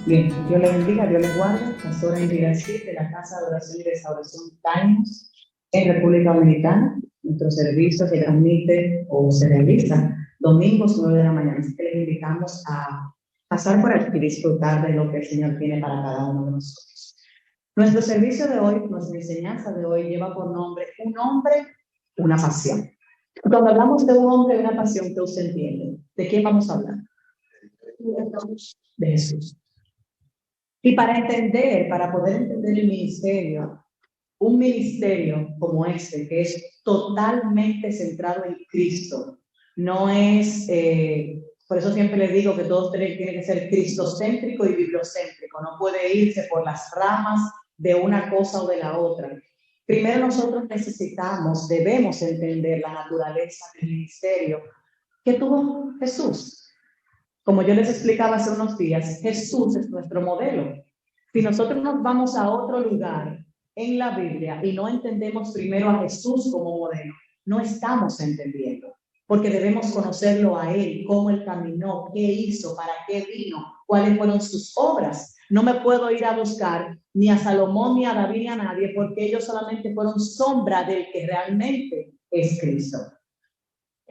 Bien, Dios les bendiga, Dios les guarde. Pastora Ingrid García de la Casa de Oración y Restauración Times en República Dominicana. Nuestro servicio se transmite o se realiza domingos 9 de la mañana. Así que les invitamos a pasar por aquí y disfrutar de lo que el Señor tiene para cada uno de nosotros. Nuestro servicio de hoy, nuestra enseñanza de hoy lleva por nombre Un hombre, una pasión. Cuando hablamos de un hombre y una pasión, ¿qué usted entiende? ¿De quién vamos a hablar? De Jesús. Y para poder entender el ministerio, un ministerio como este, que es totalmente centrado en Cristo, no es, por eso siempre les digo que todo tiene que ser cristocéntrico y bibliocéntrico, no puede irse por las ramas de una cosa o de la otra. Primero nosotros debemos entender la naturaleza del ministerio que tuvo Jesús. Como yo les explicaba hace unos días, Jesús es nuestro modelo. Si nosotros nos vamos a otro lugar en la Biblia y no entendemos primero a Jesús como modelo, no estamos entendiendo, porque debemos conocerlo a Él, cómo Él caminó, qué hizo, para qué vino, cuáles fueron sus obras. No me puedo ir a buscar ni a Salomón, ni a David, ni a nadie, porque ellos solamente fueron sombra del que realmente es Cristo.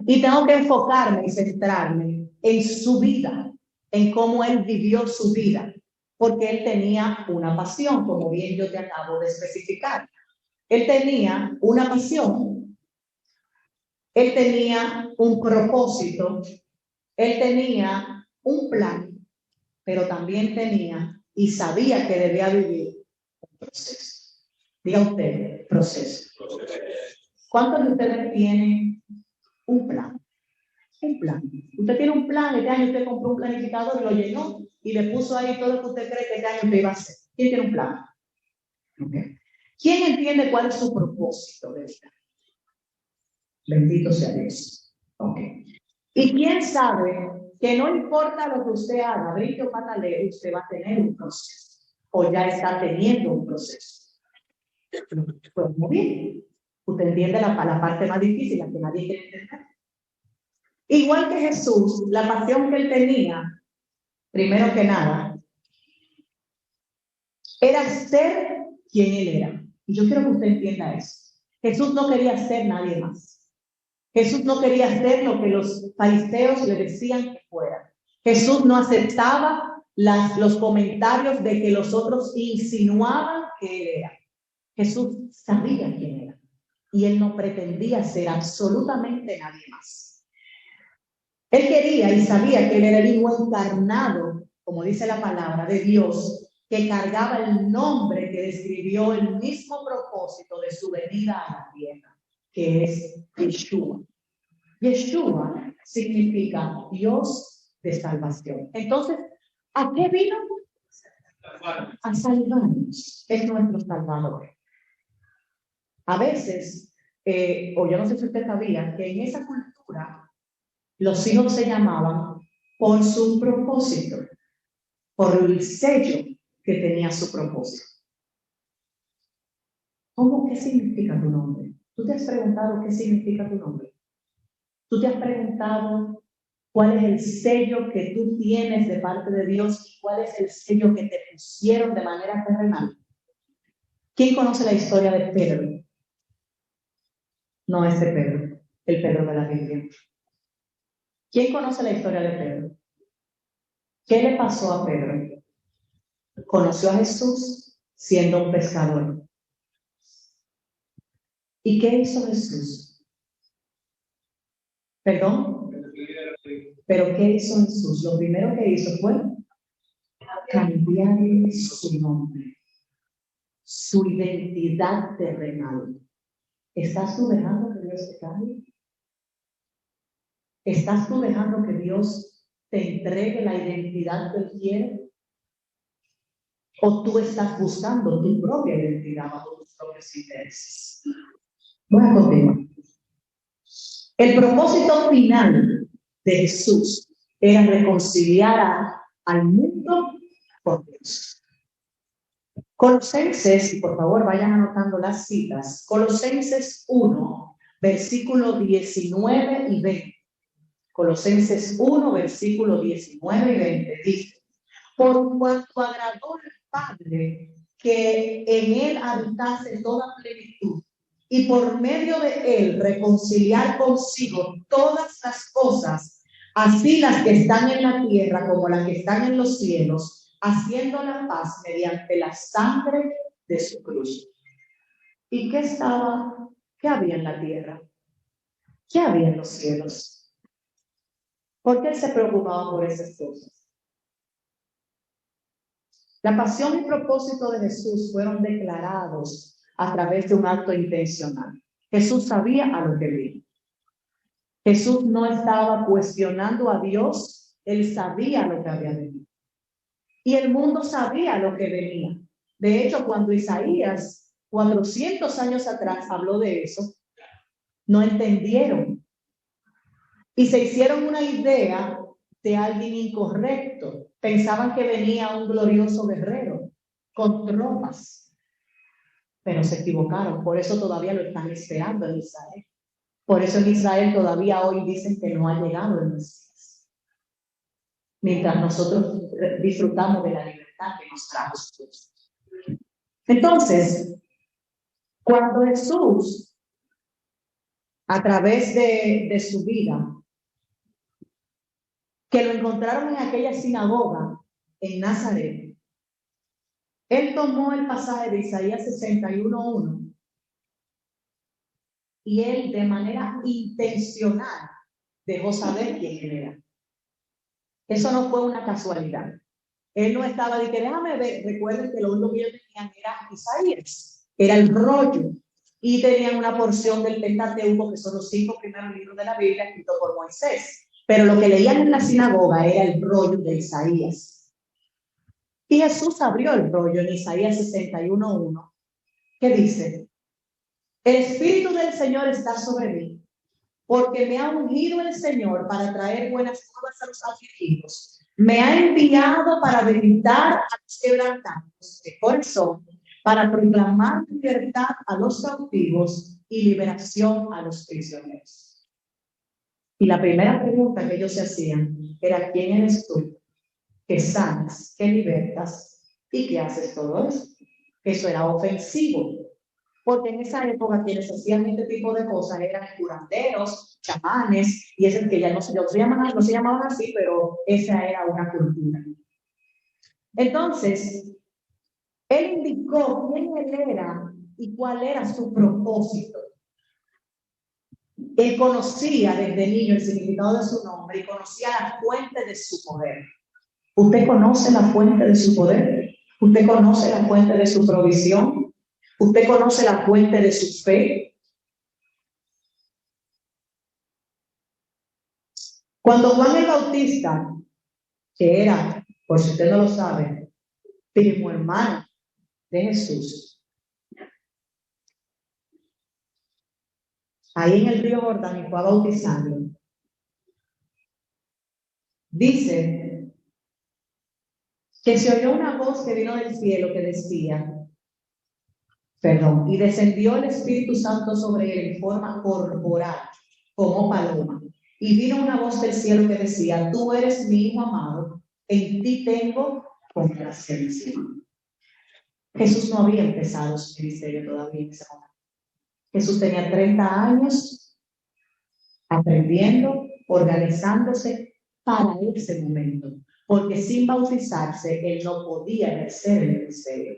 Y tengo que enfocarme y centrarme en su vida, en cómo él vivió su vida, porque él tenía una pasión, como bien yo te acabo de especificar. Él tenía una pasión, él tenía un propósito, él tenía un plan, pero también tenía y sabía que debía vivir un proceso. Diga usted, proceso. ¿Cuántos de ustedes tienen un plan? Un plan. Usted tiene un plan, este año usted compró un planificador y lo llenó y le puso ahí todo lo que usted cree que este año usted iba a hacer. ¿Quién tiene un plan? Okay. ¿Quién entiende cuál es su propósito de vida? Bendito sea Dios. Okay. ¿Y quién sabe que no importa lo que usted haga, brinque o pataleo, usted va a tener un proceso? O ya está teniendo un proceso. Pues muy bien. Usted entiende la parte más difícil, la que nadie quiere entender. Igual que Jesús, la pasión que él tenía, primero que nada, era ser quien él era. Y yo quiero que usted entienda eso. Jesús no quería ser nadie más. Jesús no quería ser lo que los fariseos le decían que fuera. Jesús no aceptaba los comentarios de que los otros insinuaban que él era. Jesús sabía quién era. Y él no pretendía ser absolutamente nadie más. Él quería y sabía que él era el hijo encarnado, como dice la palabra, de Dios, que cargaba el nombre que describió el mismo propósito de su venida a la tierra, que es Yeshua. Yeshua significa Dios de salvación. Entonces, ¿a qué vino? A salvarnos. Es nuestro Salvador. A veces, o yo no sé si usted sabía, que en esa cultura los hijos se llamaban por su propósito, por el sello que tenía su propósito. ¿Cómo? ¿Qué significa tu nombre? ¿Tú te has preguntado qué significa tu nombre? ¿Tú te has preguntado cuál es el sello que tú tienes de parte de Dios y cuál es el sello que te pusieron de manera terrenal? ¿Quién conoce la historia de Pedro? No ese Pedro, el Pedro de la Biblia. ¿Quién conoce la historia de Pedro? ¿Qué le pasó a Pedro? Conoció a Jesús siendo un pescador. ¿Y qué hizo Jesús? ¿Perdón? ¿Pero qué hizo Jesús? Lo primero que hizo fue cambiar su nombre, su identidad terrenal. ¿Estás tú dejando que Dios te cambie? ¿Estás tú dejando que Dios te entregue la identidad que Él quiere? ¿O tú estás buscando tu propia identidad bajo tus propios intereses? Voy a continuar. El propósito final de Jesús era reconciliar al mundo con Dios. Colosenses, y por favor vayan anotando las citas, Colosenses 1, versículo 19 y 20. Colosenses 1, versículo 19 y 20 dice: por cuanto agradó al Padre que en él habitase toda plenitud, y por medio de él reconciliar consigo todas las cosas, así las que están en la tierra como las que están en los cielos, haciendo la paz mediante la sangre de su cruz. ¿Y qué había en la tierra? ¿Qué había en los cielos? ¿Por qué él se preocupaba por esas cosas? La pasión y propósito de Jesús fueron declarados a través de un acto intencional. Jesús sabía a lo que vino. Jesús no estaba cuestionando a Dios, él sabía lo que había venido. Y el mundo sabía lo que venía. De hecho, cuando Isaías, 400 años atrás, habló de eso, no entendieron. Y se hicieron una idea de alguien incorrecto. Pensaban que venía un glorioso guerrero con tropas, pero se equivocaron. Por eso todavía lo están esperando en Israel. Por eso en Israel todavía hoy dicen que no ha llegado el Mesías. Mientras nosotros disfrutamos de la libertad que nos trajo Jesús. Entonces, cuando Jesús, a través de su vida, que lo encontraron en aquella sinagoga en Nazaret, él tomó el pasaje de Isaías 61:1 y él de manera intencional dejó saber quién era. Eso no fue una casualidad. Él no estaba de que déjame ver. Recuerden que lo único que ellos tenían era Isaías, era el rollo, y tenían una porción del Pentateuco, que son los 5 primeros libros de la Biblia escritos por Moisés. Pero lo que leían en la sinagoga era el rollo de Isaías. Y Jesús abrió el rollo en Isaías 61:1, que dice: el Espíritu del Señor está sobre mí, porque me ha ungido el Señor para traer buenas nuevas a los afligidos. Me ha enviado para debilitar a los quebrantados de corazón, para proclamar libertad a los cautivos y liberación a los prisioneros. Y la primera pregunta que ellos se hacían era: ¿quién eres tú? Que sanas, que libertas y que haces todo eso. Eso era ofensivo, porque en esa época quienes hacían este tipo de cosas eran curanderos, chamanes, y es el que ya no se llamaban así, pero esa era una cultura. Entonces, él indicó quién él era y cuál era su propósito. Él conocía desde niño el significado de su nombre y conocía la fuente de su poder. ¿Usted conoce la fuente de su poder? ¿Usted conoce la fuente de su provisión? ¿Usted conoce la fuente de su fe? Cuando Juan el Bautista, que era, por si usted no lo sabe, primo hermano de Jesús, ahí en el río Jordán y fue bautizando, dice que se oyó una voz que vino del cielo que decía, y descendió el Espíritu Santo sobre él en forma corporal, como paloma. Y vino una voz del cielo que decía: tú eres mi hijo amado, en ti tengo complacencia. Jesús no había empezado su ministerio todavía en ese momento. Jesús tenía 30 años aprendiendo, organizándose para ese momento, porque sin bautizarse él no podía ejercer el ministerio.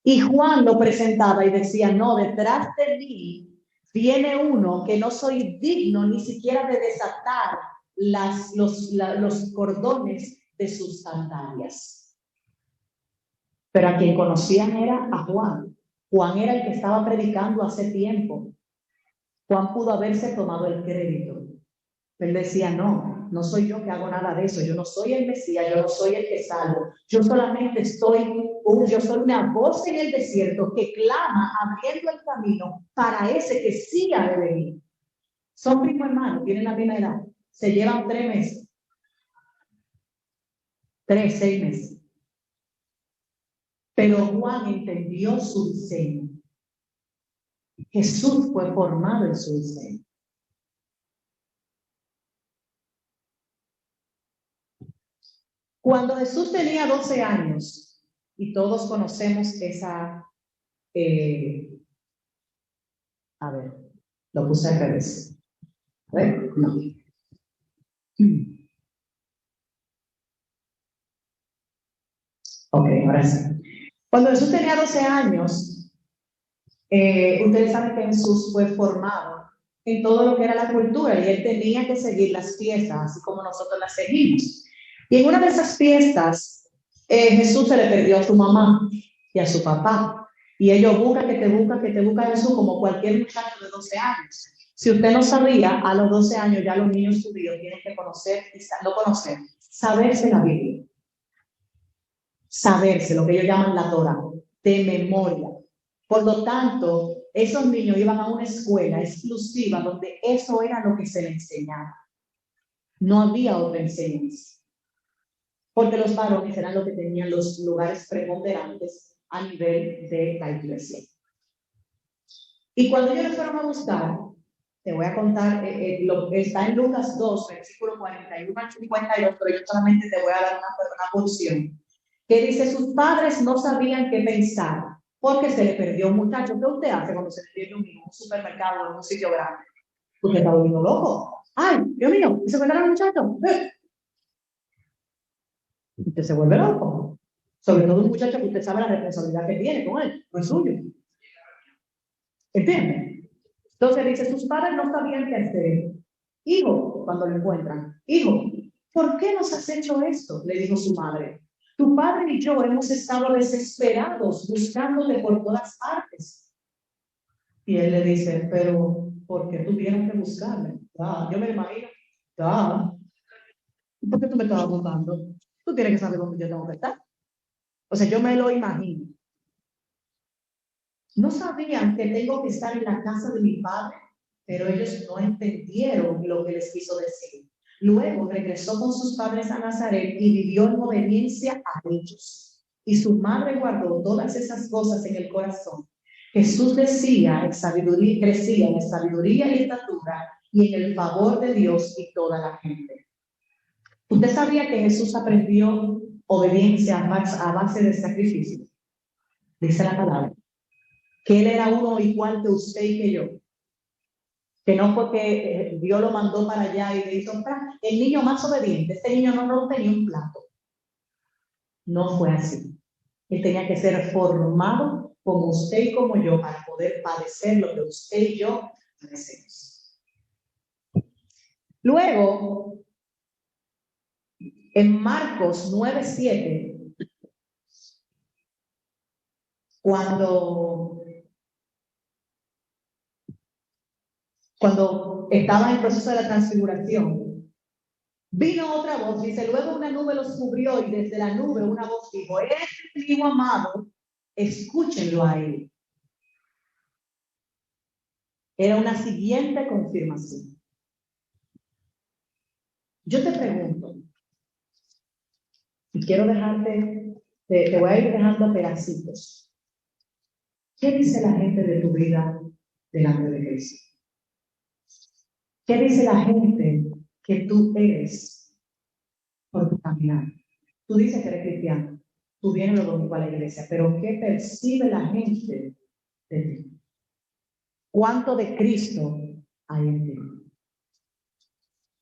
Y Juan lo presentaba y decía: no, detrás de mí viene uno que no soy digno ni siquiera de desatar los cordones de sus sandalias. Pero a quien conocían era a Juan. Juan era el que estaba predicando hace tiempo. Juan pudo haberse tomado el crédito. Él decía: no, no soy yo que hago nada de eso. Yo no soy el Mesías, yo no soy el que salvo. Yo solamente yo soy una voz en el desierto que clama abriendo el camino para ese que sí ha de venir. Son primos hermanos, tienen la misma edad. Se llevan 3 meses. 6 meses. Pero Juan entendió su diseño. Jesús fue formado en su diseño. Cuando Jesús tenía 12 años, y todos conocemos esa, a ver, lo puse al revés. A ver, no. Ok, ahora sí. Cuando Jesús tenía 12 años, ustedes saben que Jesús fue formado en todo lo que era la cultura y él tenía que seguir las fiestas, así como nosotros las seguimos. Y en una de esas fiestas, Jesús se le perdió a su mamá y a su papá. Y ellos buscan que te busca Jesús como cualquier muchacho de 12 años. Si usted no sabía, a los 12 años ya los niños judíos tienen que conocer, no conocer, saberse la Biblia. Saberse, lo que ellos llaman la Torah, de memoria. Por lo tanto, esos niños iban a una escuela exclusiva donde eso era lo que se les enseñaba. No había otra enseñanza. Porque los varones eran los que tenían los lugares preponderantes a nivel de la iglesia. Y cuando ellos les fueron a buscar, te voy a contar, lo que está en Lucas 2, versículo 41 al 52, pero yo solamente te voy a dar una porción, que dice, sus padres no sabían qué pensar, porque se le perdió un muchacho. ¿Qué usted hace cuando se le pierde un hijo en un supermercado o en un sitio grande? Usted está volviendo loco. ¡Ay, Dios mío! ¿Y se perdió el muchacho? Usted se vuelve loco. Sobre todo un muchacho que usted sabe la responsabilidad que tiene con él, no es suyo. ¿Entiende? Entonces dice, sus padres no sabían qué hacer. Hijo, cuando lo encuentran, hijo, ¿por qué nos has hecho esto? Le dijo su madre. Tu padre y yo hemos estado desesperados buscándote por todas partes. Y él le dice, pero ¿por qué tuvieron que buscarme? Yo me imagino. ¿Por qué tú me estabas buscando? Tú tienes que saber dónde yo tengo que estar. O sea, yo me lo imagino. No sabían que tengo que estar en la casa de mi padre, pero ellos no entendieron lo que les quiso decir. Luego regresó con sus padres a Nazaret y vivió en obediencia a ellos. Y su madre guardó todas esas cosas en el corazón. Jesús decía en sabiduría, crecía en sabiduría y estatura y en el favor de Dios y toda la gente. ¿Usted sabía que Jesús aprendió obediencia a base de sacrificio? Dice la palabra. Que él era uno igual que usted y que yo. Que no fue que Dios lo mandó para allá y le hizo el niño más obediente. Este niño no tenía un plato. No fue así. Él tenía que ser formado como usted y como yo para poder padecer lo que usted y yo padecemos. Luego, en Marcos 9:7, cuando estaba en el proceso de la transfiguración, vino otra voz, dice, luego una nube los cubrió y desde la nube una voz dijo, este es mi hijo amado, escúchenlo a él. Era una siguiente confirmación. Yo te pregunto, y quiero dejarte, te voy a ir dejando pedacitos. ¿Qué dice la gente de tu vida delante de Cristo? ¿Qué dice la gente que tú eres por tu caminar? Tú dices que eres cristiano, tú vienes los domingos a la iglesia, pero ¿qué percibe la gente de ti? ¿Cuánto de Cristo hay en ti?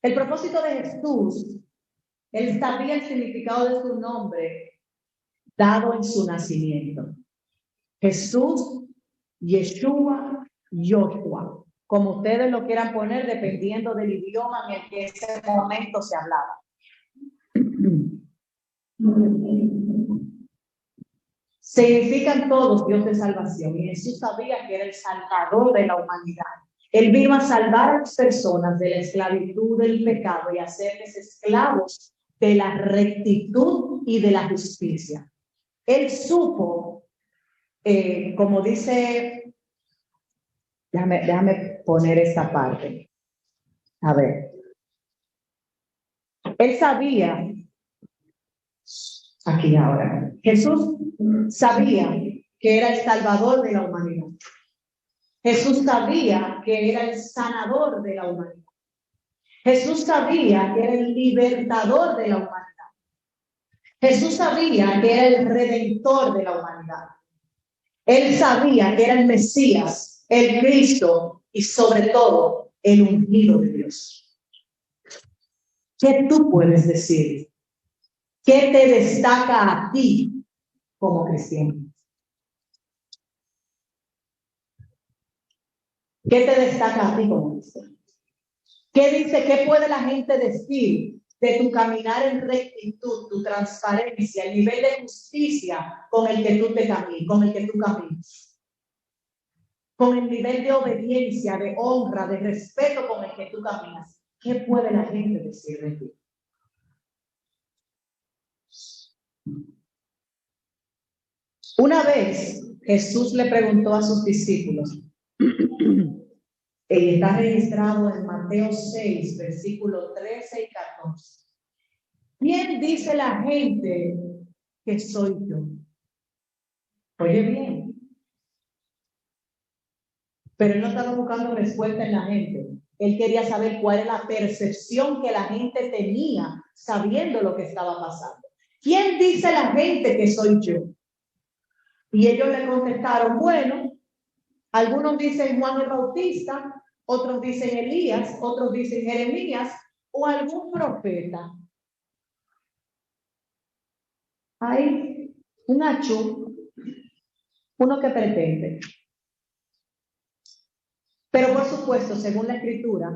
El propósito de Jesús, él sabía el significado de su nombre dado en su nacimiento. Jesús, Yeshua, Joshua, como ustedes lo quieran poner, dependiendo del idioma en el que en ese momento se hablaba. Significan todos Dios de salvación, y Jesús sabía que era el salvador de la humanidad. Él vino a salvar a las personas de la esclavitud del pecado y hacerles esclavos de la rectitud y de la justicia. Él supo, como dice, déjame poner esta parte. A ver. Él sabía, aquí ahora, Jesús sabía que era el salvador de la humanidad. Jesús sabía que era el sanador de la humanidad. Jesús sabía que era el libertador de la humanidad. Jesús sabía que era el redentor de la humanidad. Él sabía que era el Mesías, el Cristo y sobre todo el ungido de Dios. ¿Qué tú puedes decir? ¿Qué te destaca a ti como cristiano? ¿Qué te destaca a ti como cristiano? ¿Qué dice? ¿Qué puede la gente decir de tu caminar en rectitud, tu transparencia, el nivel de justicia con el que tú caminas, con el nivel de obediencia, de honra, de respeto con el que tú caminas? ¿Qué puede la gente decir de ti? Una vez Jesús le preguntó a sus discípulos, y está registrado en Mateo 6, versículos 13 y 14. ¿Quién dice la gente que soy yo? Oye bien. Pero él no estaba buscando respuesta en la gente. Él quería saber cuál era la percepción que la gente tenía sabiendo lo que estaba pasando. ¿Quién dice la gente que soy yo? Y ellos le contestaron, bueno, algunos dicen Juan el Bautista, otros dicen Elías, otros dicen Jeremías o algún profeta. Hay un achú, uno que pretende. Pero por supuesto, según la escritura,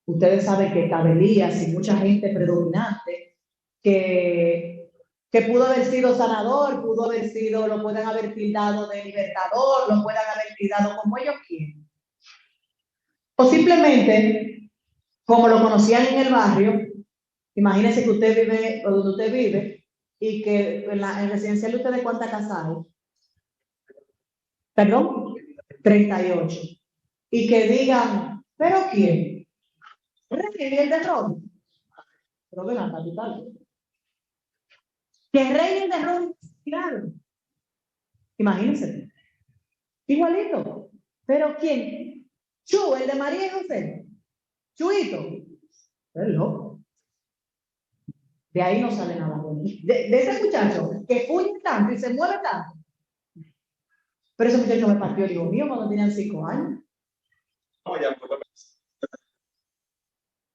ustedes saben que estaba Elías y mucha gente predominante que pudo haber sido sanador, pudo haber sido, lo pueden haber tildado de libertador, lo pueden haber tildado como ellos quieren. O simplemente, como lo conocían en el barrio, imagínense que usted vive o donde usted vive y que en residencial de ustedes, ¿cuántas casas hay? ¿Perdón? 38. Y que digan, ¿pero quién? Rey el de Roma. Pero ven acá, tal. Que Rey el de Roma, claro. Imagínense. Igualito. ¿Pero quién? Chu, el de María y José. Chuito. Es loco. De ahí no sale nada bueno. De ese muchacho que huye tanto y se mueve tanto. Pero ese muchacho me partió el hijo mío cuando tenían 5 años. No, ya,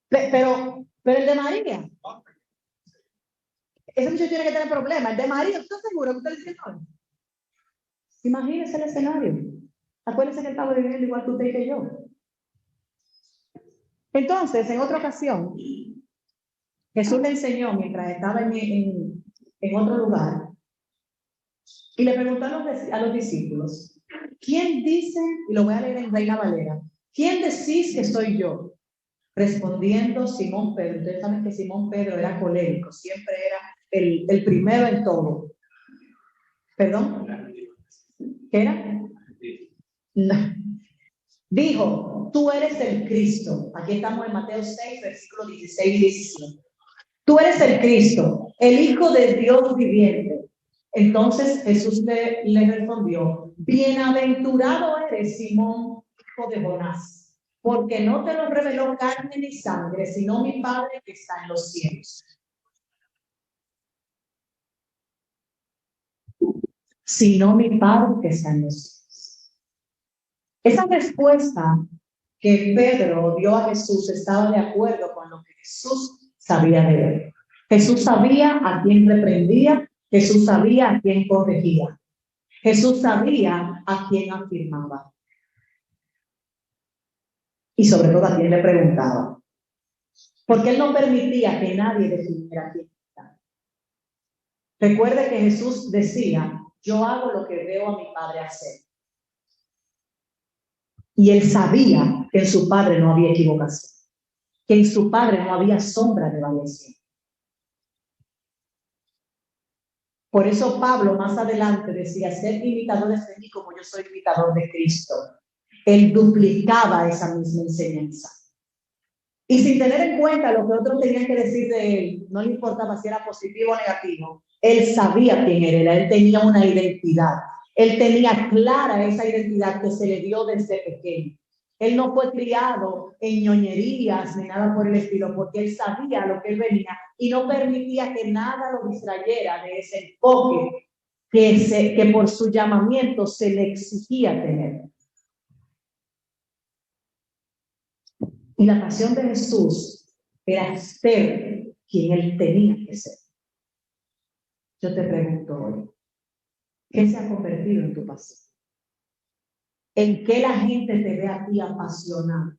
pero el de María. Ese muchacho tiene que tener problemas. El de María, ¿estás seguro que usted dice no? Imagínese el escenario. Acuérdense que él estaba viviendo igual que usted y que yo. Entonces, en otra ocasión, Jesús le enseñó mientras estaba en otro lugar y le preguntó a los discípulos, ¿quién dice, y lo voy a leer en Reina Valera, ¿quién decís que soy yo? Respondiendo Simón Pedro. Ustedes saben que Simón Pedro era colérico, siempre era el primero en todo. ¿Perdón? ¿Qué era? No. Dijo, tú eres el Cristo. Aquí estamos en Mateo 6, versículos 16 y 17. Tú eres el Cristo, el Hijo de Dios viviente. Entonces Jesús le respondió, bienaventurado eres, Simón, hijo de Jonás, porque no te lo reveló carne ni sangre, sino mi Padre que está en los cielos. Sino mi Padre que está en los cielos. Esa respuesta que Pedro dio a Jesús estaba de acuerdo con lo que Jesús sabía de él. Jesús sabía a quién reprendía, Jesús sabía a quién corregía, Jesús sabía a quién afirmaba y sobre todo a quién le preguntaba, porque él no permitía que nadie definiera quién era. Recuerde que Jesús decía, yo hago lo que veo a mi Padre hacer. Y él sabía que en su Padre no había equivocación, que en su Padre no había sombra de variación. Por eso Pablo más adelante decía, ser imitadores de mí como yo soy imitador de Cristo. Él duplicaba esa misma enseñanza. Y sin tener en cuenta lo que otros tenían que decir de él, no le importaba si era positivo o negativo, él sabía quién era, él tenía una identidad. Él tenía clara esa identidad que se le dio desde pequeño. Él no fue criado en ñoñerías ni nada por el estilo, porque él sabía a lo que él venía y no permitía que nada lo distrayera de ese enfoque que por su llamamiento se le exigía tener. Y la pasión de Jesús era ser quien él tenía que ser. Yo te pregunto hoy, ¿qué se ha convertido en tu pasión? ¿En qué la gente te ve a ti apasionado?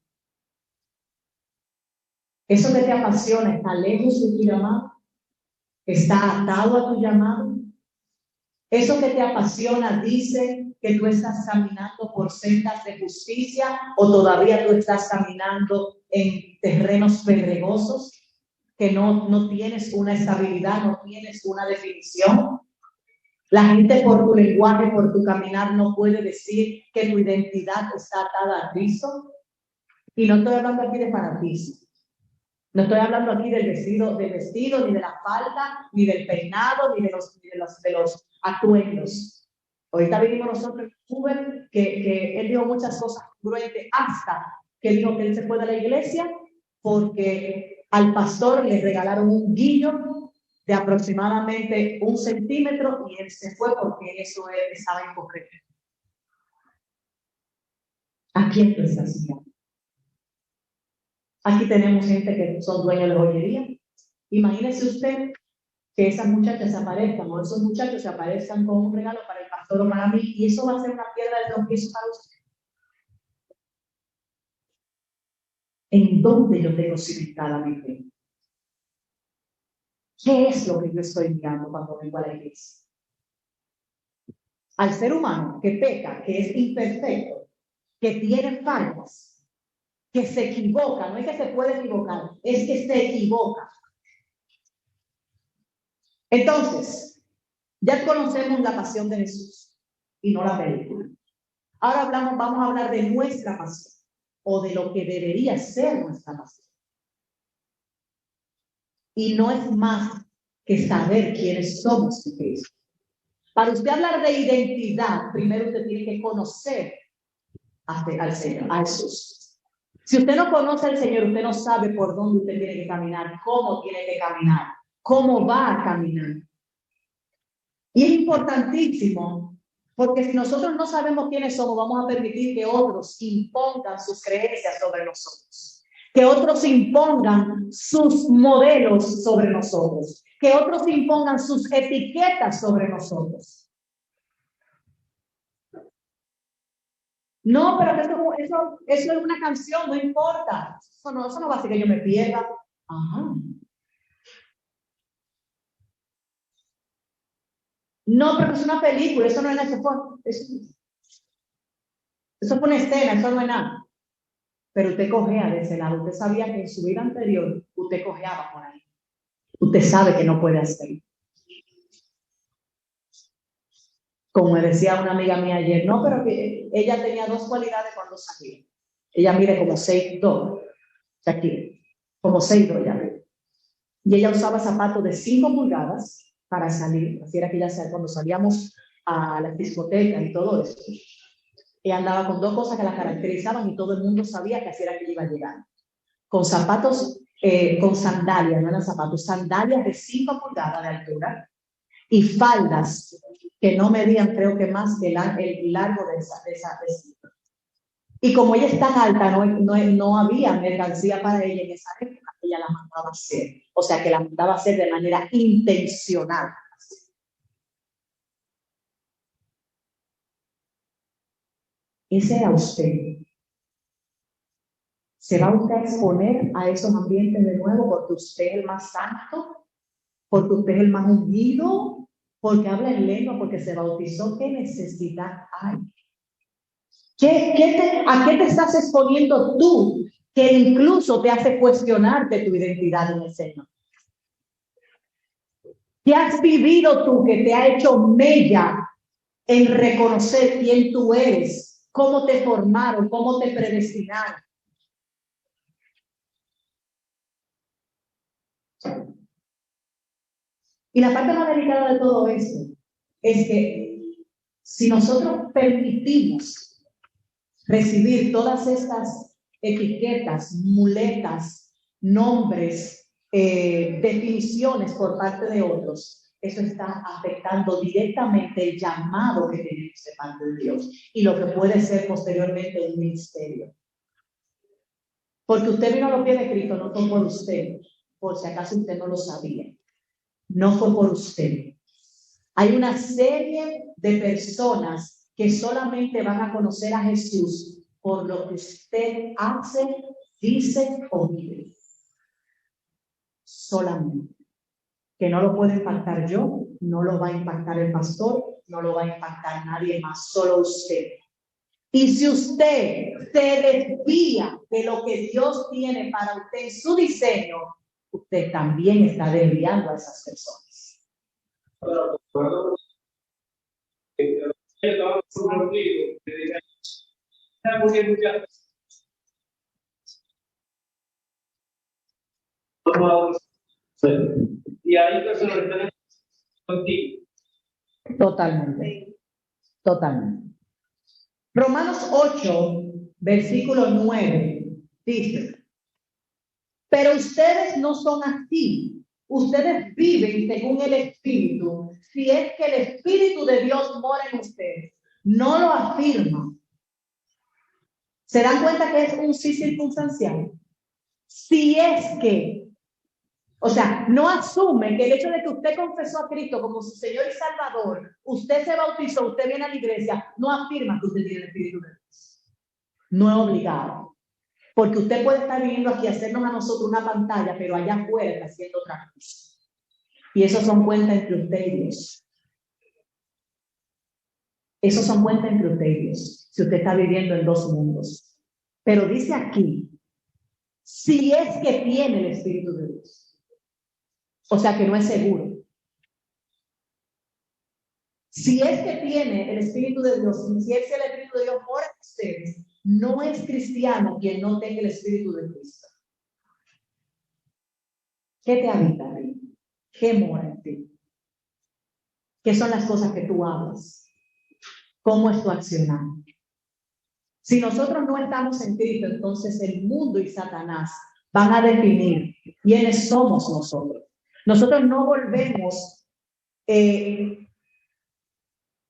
¿Eso que te apasiona está lejos de tu llamado? ¿Está atado a tu llamado? ¿Eso que te apasiona dice que tú estás caminando por sendas de justicia o todavía tú estás caminando en terrenos pedregosos que no tienes una estabilidad, no tienes una definición? La gente por tu lenguaje, por tu caminar no puede decir que tu identidad está atada a Cristo. Y no estoy hablando aquí de fanatismo. No estoy hablando aquí del vestido, ni de la falda, ni del peinado, ni de los atuendos. Ahorita vivimos nosotros en Uber, que él dijo muchas cosas cruentes, hasta que dijo que él se fue de la iglesia porque al pastor le regalaron un guillo de aproximadamente 1 centímetro y él se fue porque eso él estaba incorrecto. ¿A quién tú estás mirando? Aquí tenemos gente que son dueños de joyería. Imagínese usted que esas muchachas se aparezcan o esos muchachos se aparezcan con un regalo para el pastor o para mí, y eso va a ser una piedra de tropiezo para usted. ¿En dónde yo tengo cimentada mi fe? ¿Qué es lo que yo estoy mirando cuando vengo a la iglesia? Al ser humano que peca, que es imperfecto, que tiene fallas, que se equivoca, no es que se puede equivocar, es que se equivoca. Entonces, ya conocemos la pasión de Jesús y no la película. Ahora vamos a hablar de nuestra pasión o de lo que debería ser nuestra pasión. Y no es más que saber quiénes somos en Cristo. Para usted hablar de identidad, primero usted tiene que conocer al Señor, a Jesús. Si usted no conoce al Señor, usted no sabe por dónde usted tiene que caminar, cómo tiene que caminar, cómo va a caminar. Y es importantísimo, porque si nosotros no sabemos quiénes somos, vamos a permitir que otros impongan sus creencias sobre nosotros, que otros impongan sus modelos sobre nosotros, que otros impongan sus etiquetas sobre nosotros. No, pero eso es una canción, no importa. Eso no va a hacer que yo me pierda. Ajá. No, pero es una película, eso no es nada. Eso fue una escena, eso no es nada. Pero usted cojea de ese lado. Usted sabía que en su vida anterior usted cojeaba por ahí. Usted sabe que no puede hacerlo. Como me decía una amiga mía ayer, no, pero que ella tenía 2 cualidades cuando salía. Ella mide como 6'2", aquí, como 6'2" ya. Y ella usaba zapatos de 5 pulgadas para salir. Así era que ella cuando salíamos a la discoteca y todo eso. Ella andaba con 2 cosas que la caracterizaban y todo el mundo sabía que así era que ella iba a llegar. Con zapatos, con sandalias, no eran zapatos, sandalias de 5 pulgadas de altura y faldas que no medían, creo que más que el largo de esa. Y como ella es tan alta, no había mercancía para ella en esa época, ella la mandaba a hacer. O sea, que la mandaba a hacer de manera intencional. Ese era usted. ¿Se va usted a exponer a esos ambientes de nuevo porque usted es el más santo? ¿Porque usted es el más ungido? ¿Porque habla en lengua? ¿Porque se bautizó? ¿Qué necesidad hay? ¿A qué te estás exponiendo tú que incluso te hace cuestionarte tu identidad en el Señor? ¿Qué has vivido tú que te ha hecho mella en reconocer quién tú eres, cómo te formaron, cómo te predestinaron? Y la parte más delicada de todo esto es que si nosotros permitimos recibir todas estas etiquetas, muletas, nombres, definiciones por parte de otros, eso está afectando directamente el llamado que tenemos de parte de Dios y lo que puede ser posteriormente un ministerio. Porque usted vino a los pies de Cristo, no fue por usted, por si acaso usted no lo sabía. No fue por usted. Hay una serie de personas que solamente van a conocer a Jesús por lo que usted hace, dice o vive. Solamente. Que no lo puede impactar yo, no lo va a impactar el pastor, no lo va a impactar nadie más, solo usted. Y si usted se desvía de lo que Dios tiene para usted en su diseño, usted también está desviando a esas personas. Y hay personas que están contigo. Totalmente. Totalmente. Romanos 8, versículo 9, dice: pero ustedes no son así. Ustedes viven según el Espíritu. Si es que el Espíritu de Dios mora en ustedes, no lo afirma. ¿Se dan cuenta que es un sí circunstancial? Si es que, o sea, no asume que el hecho de que usted confesó a Cristo como su Señor y Salvador, usted se bautizó, usted viene a la iglesia, no afirma que usted tiene el Espíritu de Dios. No es obligado. Porque usted puede estar viniendo aquí a hacernos a nosotros una pantalla, pero allá afuera está haciendo otra cosa. Y eso son cuentas entre usted y Dios. Eso son cuentas entre usted y Dios. Si usted está viviendo en dos mundos. Pero dice aquí, si es que tiene el Espíritu de Dios. O sea que no es seguro. Si es que tiene el Espíritu de Dios, si es que el Espíritu de Dios mora en ustedes, no es cristiano quien no tenga el Espíritu de Cristo. ¿Qué te habita ahí? ¿Qué mora en ti? ¿Qué son las cosas que tú hablas? ¿Cómo es tu accionar? Si nosotros no estamos en Cristo, entonces el mundo y Satanás van a definir quiénes somos nosotros. Nosotros no volvemos,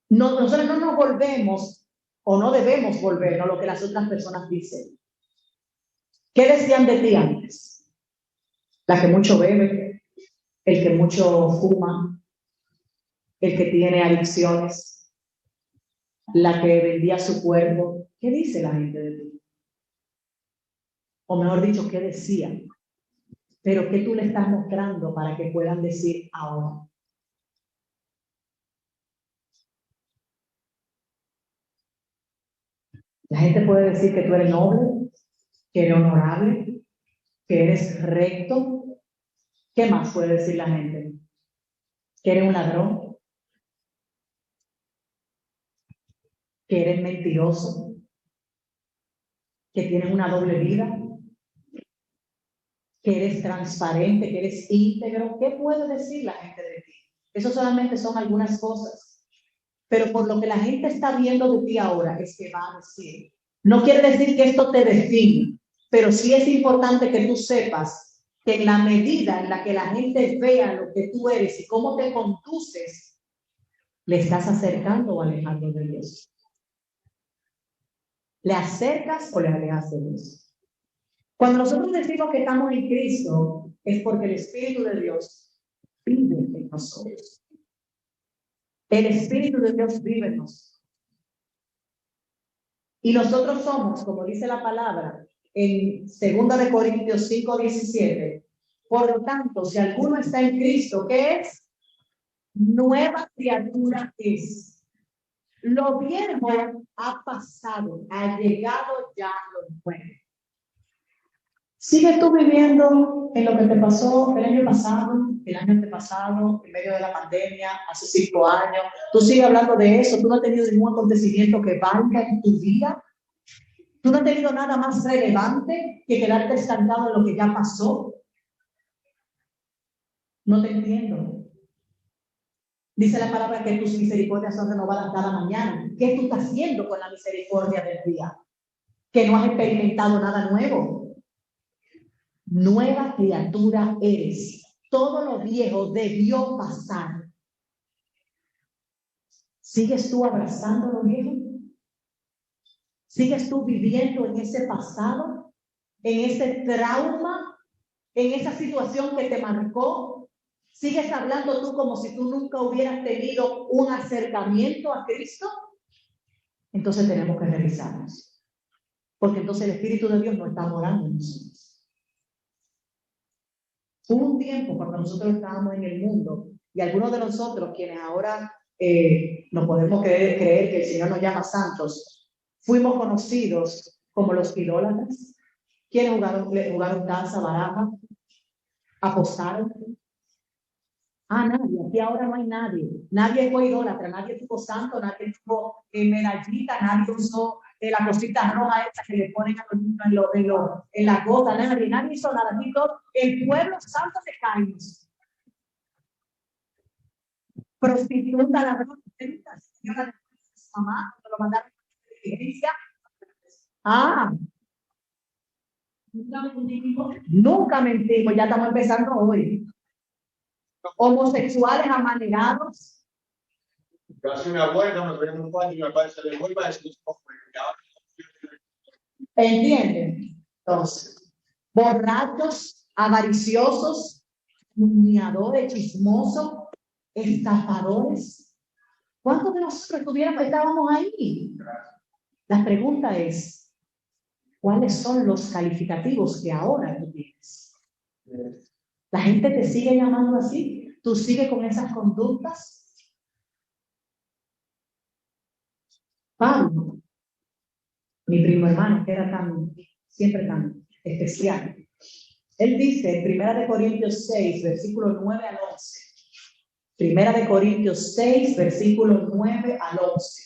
nosotros no nos volvemos o no debemos volver a lo que las otras personas dicen. ¿Qué decían de ti antes? La que mucho bebe, el que mucho fuma, el que tiene adicciones, la que vendía su cuerpo. ¿Qué dice la gente de ti? O mejor dicho, ¿qué decían? Pero ¿qué tú le estás mostrando para que puedan decir ahora? La gente puede decir que tú eres noble, que eres honorable, que eres recto. ¿Qué más puede decir la gente? Que eres un ladrón, que eres mentiroso, que tienes una doble vida, que eres transparente, que eres íntegro. ¿Qué puede decir la gente de ti? Eso solamente son algunas cosas. Pero por lo que la gente está viendo de ti ahora es que va a decir. No quiere decir que esto te define, pero sí es importante que tú sepas que en la medida en la que la gente vea lo que tú eres y cómo te conduces, le estás acercando o alejando de Dios. ¿Le acercas o le alejas de Dios? Cuando nosotros decimos que estamos en Cristo, es porque el Espíritu de Dios vive en nosotros. El Espíritu de Dios vive en nosotros. Y nosotros somos, como dice la palabra, en 2 Corintios 5:17. Por lo tanto, si alguno está en Cristo, ¿qué es? Nueva criatura es. Lo viejo ha pasado, ha llegado ya lo nuevo. ¿Sigues tú viviendo en lo que te pasó el año pasado, el año antepasado, en medio de la pandemia, hace 5 años? ¿Tú sigues hablando de eso? ¿Tú no has tenido ningún acontecimiento que valga en tu vida? ¿Tú no has tenido nada más relevante que quedarte estancado en lo que ya pasó? No te entiendo. Dice la palabra que tus misericordias son renovadas cada mañana. ¿Qué tú estás haciendo con la misericordia del día? que no has experimentado nada nuevo. Nueva criatura eres. Todo lo viejo debió pasar. ¿Sigues tú abrazando lo viejo? ¿Sigues tú viviendo en ese pasado? ¿En ese trauma? ¿En esa situación que te marcó? ¿Sigues hablando tú como si tú nunca hubieras tenido un acercamiento a Cristo? Entonces tenemos que revisarnos. Porque entonces el Espíritu de Dios no está morando en nosotros. Hubo un tiempo cuando nosotros estábamos en el mundo y algunos de nosotros, quienes ahora no podemos creer que el Señor nos llama santos, fuimos conocidos como los idólatras. ¿Quiénes jugaron danza, baraja? ¿Apostaron? Nadie. Aquí ahora no hay nadie. Nadie fue idólatra, nadie tuvo santo, nadie tuvo medallita, nadie usó la cosita roja esa que le ponen a los niños en la gota. Nadie hizo nada. Aquí todo, el pueblo santo de Caíns. Prostituta, ladrón, señora de su mamá, cuando lo mandaron a la iglesia. Nunca mentimos, ya estamos empezando hoy. Homosexuales amanerados. Yo hace una vuelta, me ponía un cuadro y me parece de vuelta, es ¿Entienden? Entonces, borrachos, avariciosos, calumniadores, chismosos, estafadores. ¿Cuántos de nosotros estábamos ahí? La pregunta es, ¿cuáles son los calificativos que ahora tú tienes? ¿La gente te sigue llamando así? ¿Tú sigues con esas conductas? Pablo, mi primo hermano, que era siempre tan especial, él dice en 1 Corintios 6, versículos 9 al 11. 1 Corintios 6, versículos 9 al 11.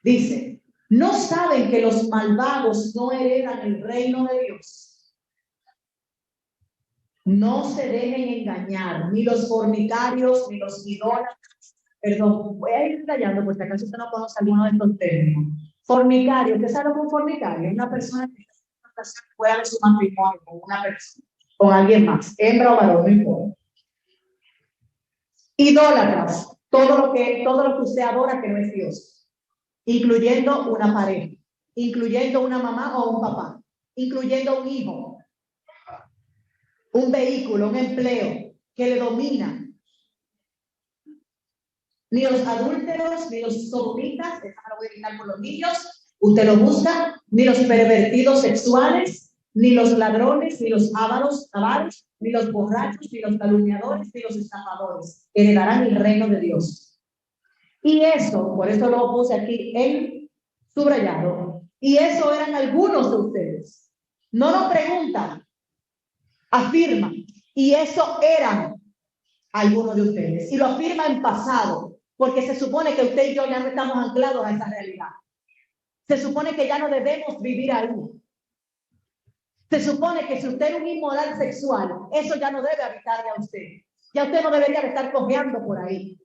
Dice, ¿no saben que los malvados no heredan el reino de Dios? No se dejen engañar, ni los fornicarios, ni los idólatras. Perdón, voy a ir detallando, porque acaso usted no conoce alguno de estos términos. Fornicario, ¿qué sabe con fornicario? Es una persona que está en una relación fuera de su matrimonio con una persona, con alguien más, hembra o varón, no importa. Idólatras, todo lo que usted adora que no es Dios, incluyendo una pareja, incluyendo una mamá o un papá, incluyendo un hijo, un vehículo, un empleo que le domina. Ni los adúlteros, ni los sodomitas, esa me lo voy a evitar por los niños, usted lo busca, ni los pervertidos sexuales, ni los ladrones, ni los avaros, ni los borrachos, ni los calumniadores, ni los estafadores, heredarán el reino de Dios. Y eso, por eso lo puse aquí en subrayado, y eso eran algunos de ustedes. No nos preguntan, afirman, y eso eran algunos de ustedes. Y lo afirma en pasado, porque se supone que usted y yo ya no estamos anclados a esa realidad. Se supone que ya no debemos vivir ahí. Se supone que si usted es un inmoral sexual, eso ya no debe habitarle a usted. Ya usted no debería de estar cojeando por ahí.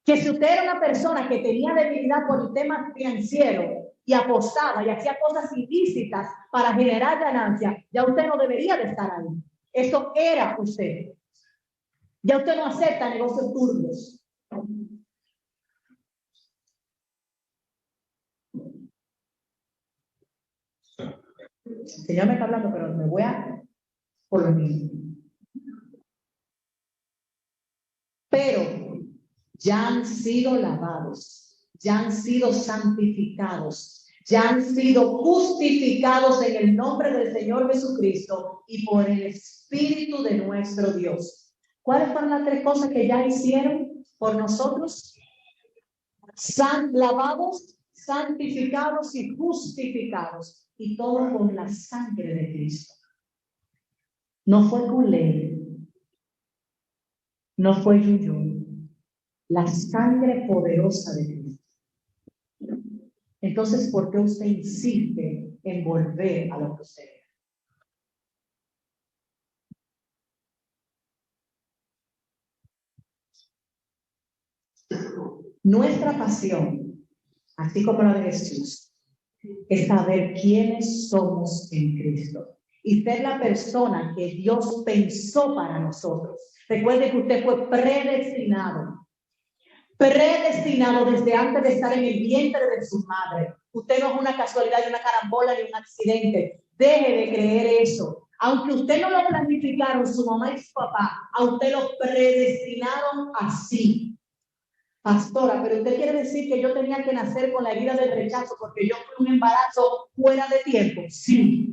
Que si usted era una persona que tenía debilidad por el tema financiero y apostaba y hacía cosas ilícitas para generar ganancias, ya usted no debería de estar ahí. Eso era usted. Ya usted no acepta negocios turbios. El Señor me está hablando, pero me voy a por lo mismo. Pero ya han sido lavados, ya han sido santificados, ya han sido justificados en el nombre del Señor Jesucristo y por el Espíritu de nuestro Dios. ¿Cuáles fueron las tres cosas que ya hicieron por nosotros? Lavados, santificados y justificados. Y todo con la sangre de Cristo. No fue con ley, no fue yuyo, la sangre poderosa de Cristo. Entonces, ¿por qué usted insiste en volver a lo que usted era? Nuestra pasión, así como la de Jesús, es saber quiénes somos en Cristo y ser la persona que Dios pensó para nosotros. Recuerde que usted fue predestinado desde antes de estar en el vientre de su madre. Usted no es una casualidad, ni una carambola, ni un accidente. Deje de creer eso. Aunque usted no lo planificaron, su mamá y su papá, a usted lo predestinaron así. Pastora, pero usted quiere decir que yo tenía que nacer con la herida del rechazo porque yo fui un embarazo fuera de tiempo. Sí.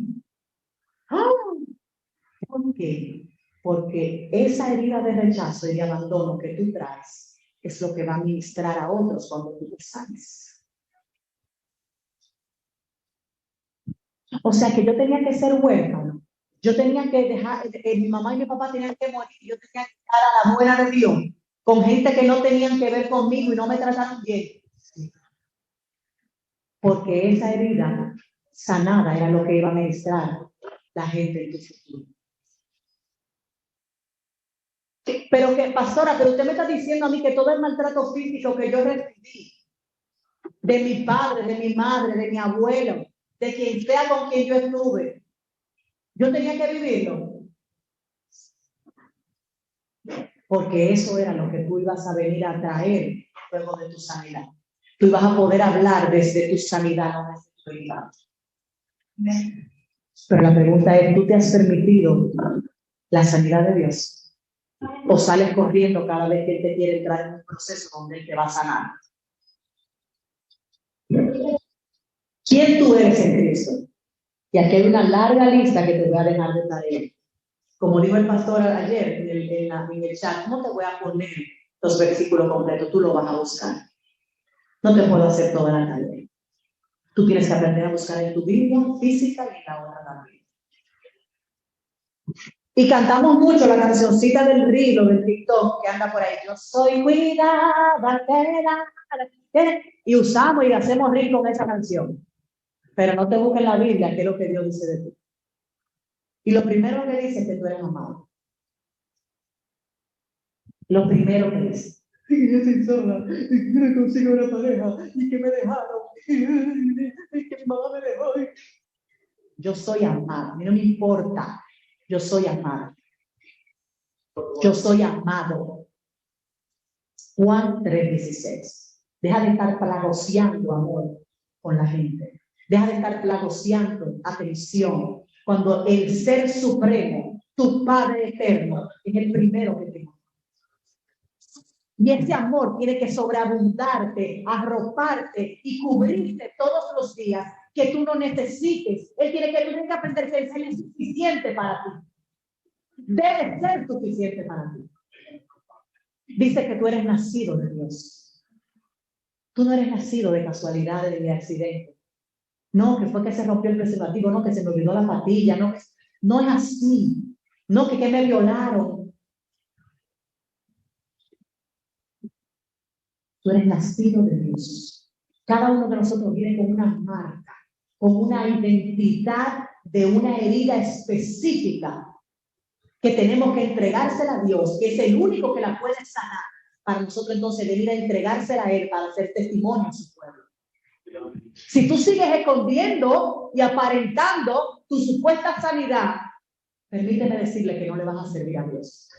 ¿Por qué? Porque esa herida de rechazo y de abandono que tú traes es lo que va a ministrar a otros cuando tú te sanes. O sea que yo tenía que ser huérfano. Yo tenía que dejar, mi mamá y mi papá tenían que morir. Yo tenía que estar a la buena de Dios con gente que no tenían que ver conmigo y no me trataron bien. Porque esa herida sanada era lo que iba a ministrar la gente en tu futuro. Pero que, pastora, pero usted me está diciendo a mí que todo el maltrato físico que yo recibí de mi padre, de mi madre, de mi abuelo, de quien sea con quien yo estuve, yo tenía que vivirlo. Porque eso era lo que tú ibas a venir a traer luego de tu sanidad. Tú ibas a poder hablar desde tu sanidad, no desde tu herida. Pero la pregunta es, ¿tú te has permitido la sanidad de Dios? ¿O sales corriendo cada vez que Él te quiere entrar en un proceso donde Él te va a sanar? ¿Quién tú eres en Cristo? Y aquí hay una larga lista que te voy a dejar de tarea. Como dijo el pastor ayer en el chat, no te voy a poner los versículos completos, tú lo vas a buscar. No te puedo hacer toda la tarea. Tú tienes que aprender a buscar en tu Biblia física y en la otra también. Y cantamos mucho la cancioncita del reel o del TikTok que anda por ahí. Yo soy cuidada, y usamos y hacemos reel con esa canción. Pero no te busques en la Biblia qué es lo que Dios dice de ti. Y lo primero que dice es que tú eres amado. Lo primero que dice. Y yo estoy sola, y que no consigo una pareja, y que me dejaron, y que mi mamá me dejó. Yo soy amada, a mí no me importa. Yo soy amada. Yo soy amado. Juan 3:16. Deja de estar plagoseando amor con la gente. Deja de estar plagoseando atención cuando el Ser Supremo, tu Padre Eterno, es el primero que te ama. Y ese amor tiene que sobreabundarte, arroparte y cubrirte todos los días que tú no necesites. Él tiene que aprender que Él es suficiente para ti. Debe ser suficiente para ti. Dice que tú eres nacido de Dios. Tú no eres nacido de casualidad, de accidente. No, que fue que se rompió el preservativo, no, que se me olvidó la patilla, no, no es así. No, que me violaron. Tú eres nacido de Dios. Cada uno de nosotros viene con una marca, con una identidad de una herida específica que tenemos que entregársela a Dios, que es el único que la puede sanar, para nosotros entonces venir a entregársela a Él para hacer testimonio a su pueblo. Si tú sigues escondiendo y aparentando tu supuesta sanidad, permíteme decirle que no le vas a servir a Dios.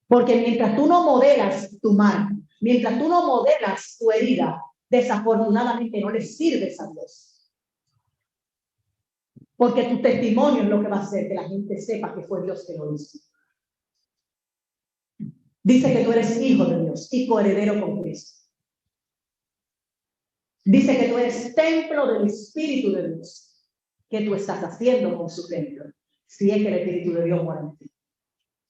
Porque mientras tú no modelas tu marca, mientras tú no modelas tu herida, desafortunadamente no le sirves a Dios. Porque tu testimonio es lo que va a hacer que la gente sepa que fue Dios que lo hizo. Dice que tú eres hijo de Dios y coheredero con Cristo. Dice que tú eres templo del Espíritu de Dios. ¿Qué tú estás haciendo con su templo? Si es que el Espíritu de Dios mora en ti.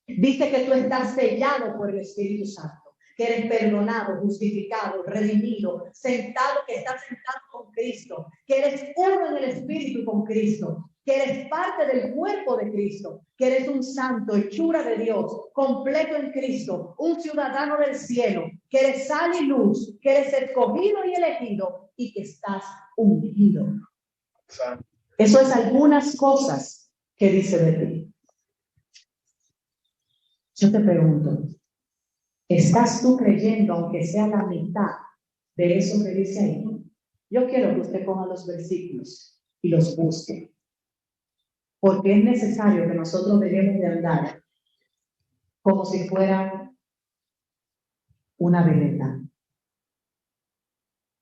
Dice que tú estás sellado por el Espíritu Santo, que eres perdonado, justificado, redimido, sentado, que estás sentado con Cristo, que eres uno en el Espíritu con Cristo, que eres parte del cuerpo de Cristo, que eres un santo, hechura de Dios, completo en Cristo, un ciudadano del cielo, que eres sal y luz, que eres escogido y elegido y que estás ungido. Eso es algunas cosas que dice de ti. Yo te pregunto, ¿estás tú creyendo, aunque sea la mitad de eso que dice ahí? Yo quiero que usted coja los versículos y los busque, porque es necesario que nosotros debemos de andar como si fuera una veleta,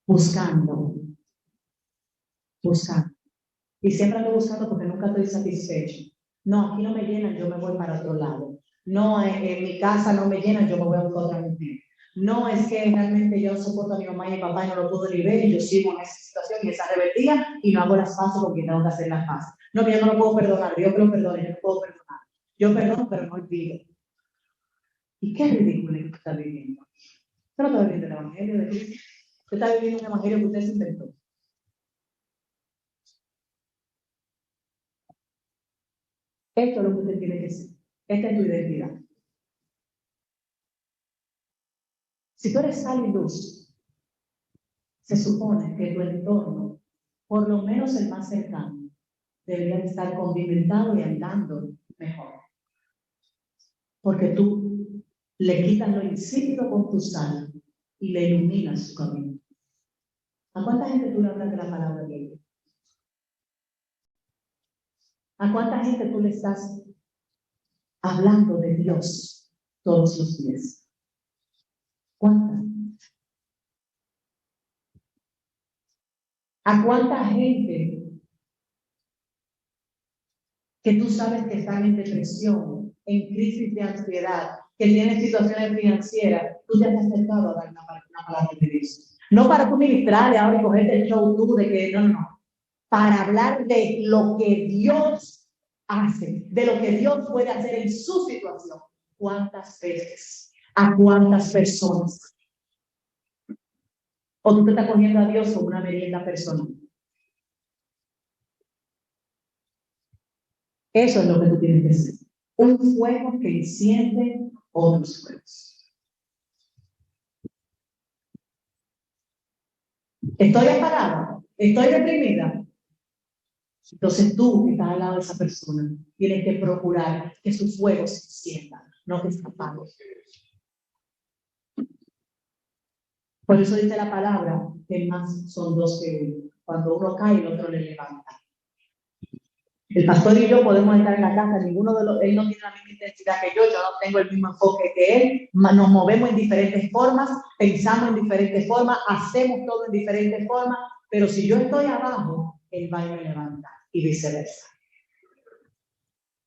buscando. Y siempre ando buscando porque nunca estoy satisfecho. No, aquí no me llenan, yo me voy para otro lado. No, en mi casa no me llenan, yo me voy a buscar otra mujer. No, es que realmente yo soporto a mi mamá y a mi papá y no lo puedo ni ver y yo sigo en esa situación y esa rebeldía y no hago las paces porque tengo que hacer las paces. No, que yo no lo puedo perdonar, Dios que lo perdone, yo no puedo perdonar. Yo perdono, pero no olvido. ¿Y qué ridículo que usted está viviendo? Usted no está viviendo el Evangelio de Cristo. Usted está viviendo un Evangelio que usted se inventó. Esto es lo que usted tiene que ser. Esta es tu identidad. Si tú eres sal y luz, se supone que tu entorno, por lo menos el más cercano, debería estar condimentado y andando mejor. Porque tú le quitas lo insípido con tu sal y le iluminas su camino. ¿A cuánta gente tú le hablas de la palabra de Dios? ¿A cuánta gente tú le estás hablando de Dios todos los días? ¿Cuántas? ¿A cuánta gente que tú sabes que están en depresión, en crisis de ansiedad, que tienen situaciones financieras, tú te has acercado a dar una palabra de Dios? No para tú ministrarle ahora y cogerte el show tú de que no. Para hablar de lo que Dios hace, de lo que Dios puede hacer en su situación. ¿Cuántas veces? ¿A cuántas personas? ¿O tú te estás cogiendo a Dios como una merienda personal? Eso es lo que tú tienes que hacer. Un fuego que enciende otros fuegos. Estoy apagada, estoy deprimida. Entonces tú que estás al lado de esa persona tienes que procurar que su fuego se encienda, no que se apague. Por eso dice la palabra que más son dos que uno. Cuando uno cae, el otro le levanta. El pastor y yo podemos estar en la casa, ninguno de los, él no tiene la misma intensidad que yo no tengo el mismo enfoque que él, nos movemos en diferentes formas, pensamos en diferentes formas, hacemos todo en diferentes formas, pero si yo estoy abajo, él va y me levanta y viceversa.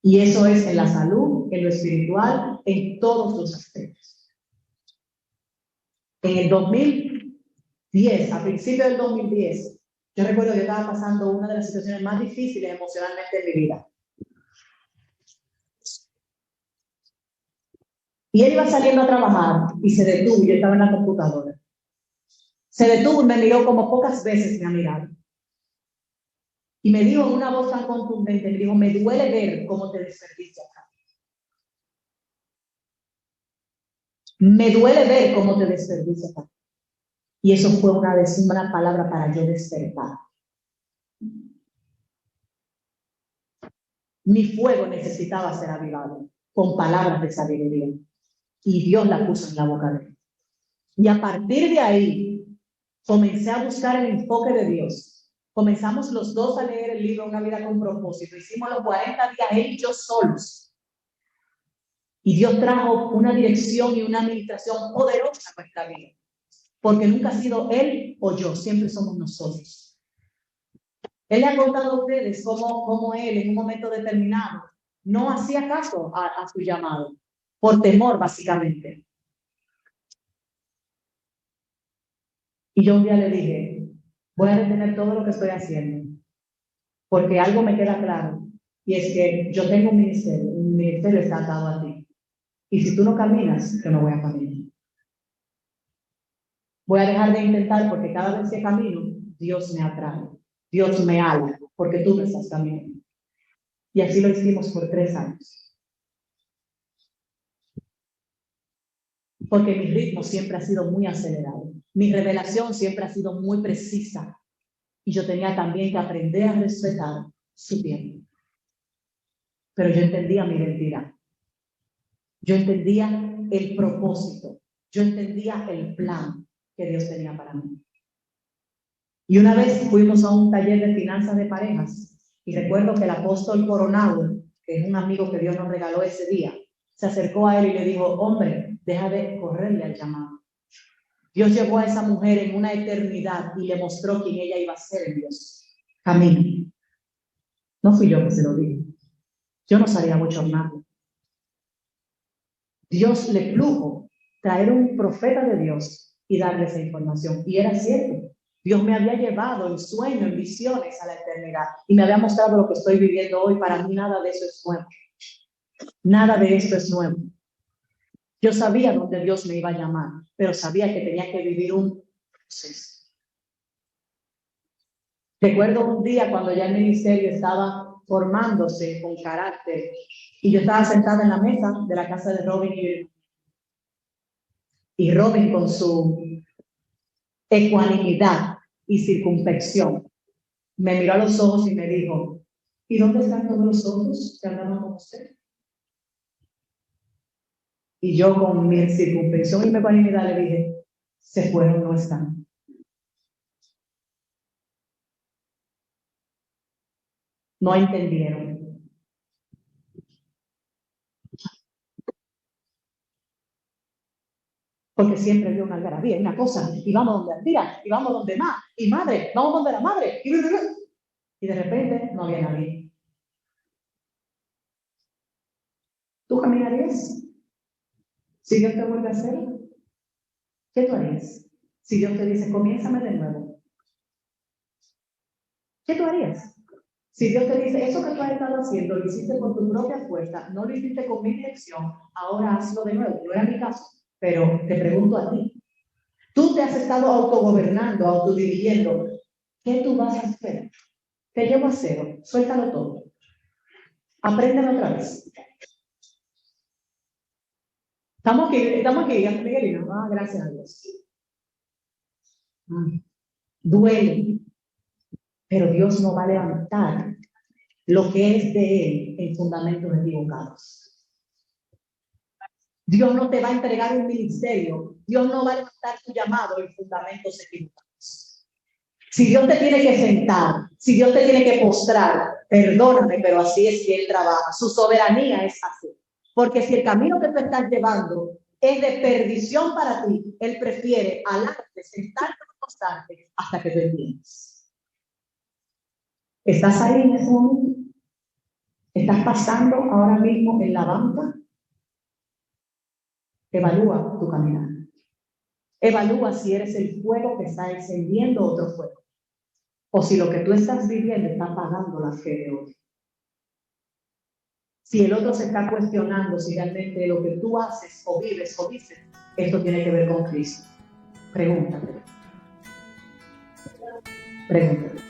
Y eso es en la salud, en lo espiritual, en todos los aspectos. En el 2010, a principios del 2010, yo recuerdo que yo estaba pasando una de las situaciones más difíciles emocionalmente en mi vida. Y él iba saliendo a trabajar y se detuvo, yo estaba en la computadora. Se detuvo y me miró como pocas veces me ha mirado. Y me dijo en una voz tan contundente, me dijo, me duele ver cómo te desperdicias acá. Me duele ver cómo te desperdicias acá. Y eso fue una palabra para yo despertar. Mi fuego necesitaba ser avivado con palabras de sabiduría. Y Dios la puso en la boca de él. Y a partir de ahí, comencé a buscar el enfoque de Dios. Comenzamos los dos a leer el libro Una vida con propósito. Hicimos los 40 días él y yo solos. Y Dios trajo una dirección y una administración poderosa a nuestra vida. Porque nunca ha sido él o yo, siempre somos nosotros. Él le ha contado a ustedes cómo él en un momento determinado no hacía caso a su llamado. Por temor, básicamente. Y yo un día le dije, voy a detener todo lo que estoy haciendo. Porque algo me queda claro. Y es que yo tengo un ministerio está atado a ti. Y si tú no caminas, yo no voy a caminar. Voy a dejar de intentar porque cada vez que camino, Dios me atrae. Dios me habla porque tú me estás caminando. Y así lo hicimos por 3 años. Porque mi ritmo siempre ha sido muy acelerado. Mi revelación siempre ha sido muy precisa. Y yo tenía también que aprender a respetar su tiempo. Pero yo entendía mi identidad. Yo entendía el propósito. Yo entendía el plan que Dios tenía para mí. Y una vez fuimos a un taller de finanzas de parejas y recuerdo que el apóstol Coronado, que es un amigo que Dios nos regaló ese día, se acercó a él y le dijo, hombre, deja de correrle al llamado. Dios llevó a esa mujer en una eternidad y le mostró quién ella iba a ser en Dios. Camino. No fui yo que se lo dije. Yo no sabía mucho nada. Dios le plugo traer un profeta de Dios y darle esa información. Y era cierto. Dios me había llevado en sueños, en visiones a la eternidad y me había mostrado lo que estoy viviendo hoy. Para mí nada de eso es nuevo. Nada de esto es nuevo. Yo sabía dónde Dios me iba a llamar, pero sabía que tenía que vivir un proceso. Recuerdo un día cuando ya el ministerio estaba formándose con carácter y yo estaba sentada en la mesa de la casa de Robin y Robin con su ecuanimidad y circunspección me miró a los ojos y me dijo, ¿y dónde están todos los otros que hablaban con usted? Y yo con mi circunspección y mi ecuanimidad le dije, se fueron, no están. No entendieron. Porque siempre había una algarabía, una cosa, y vamos donde Altira, y vamos donde más, y madre, vamos donde la madre, y de repente no había nadie. ¿Tú caminarías? Si Dios te vuelve a hacer, ¿qué tú harías? Si Dios te dice, comiénzame de nuevo, ¿qué tú harías? Si Dios te dice, eso que tú has estado haciendo, lo hiciste por tu propia fuerza, no lo hiciste con mi dirección, ahora hazlo de nuevo. No era mi caso, pero te pregunto a ti. Tú te has estado autogobernando, autodirigiendo. ¿Qué tú vas a hacer? Te llevo a cero, suéltalo todo. Apréndelo otra vez. Estamos aquí, Miguelino. Gracias a Dios. Duele, pero Dios no va a levantar lo que es de Él en fundamentos equivocados. Dios no te va a entregar un ministerio. Dios no va a levantar tu llamado en fundamentos equivocados. Si Dios te tiene que sentar, si Dios te tiene que postrar, perdóname, pero así es que Él trabaja. Su soberanía es así. Porque si el camino que tú estás llevando es de perdición para ti, Él prefiere alarte, sentarte y postarte hasta que te entiendas. ¿Estás ahí en ese momento? ¿Estás pasando ahora mismo en la banca? Evalúa tu caminar. Evalúa si eres el fuego que está encendiendo otro fuego. O si lo que tú estás viviendo está apagando la fe de otro. Si el otro se está cuestionando si realmente lo que tú haces o vives o dices, esto tiene que ver con Cristo. Pregúntate. Pregúntate.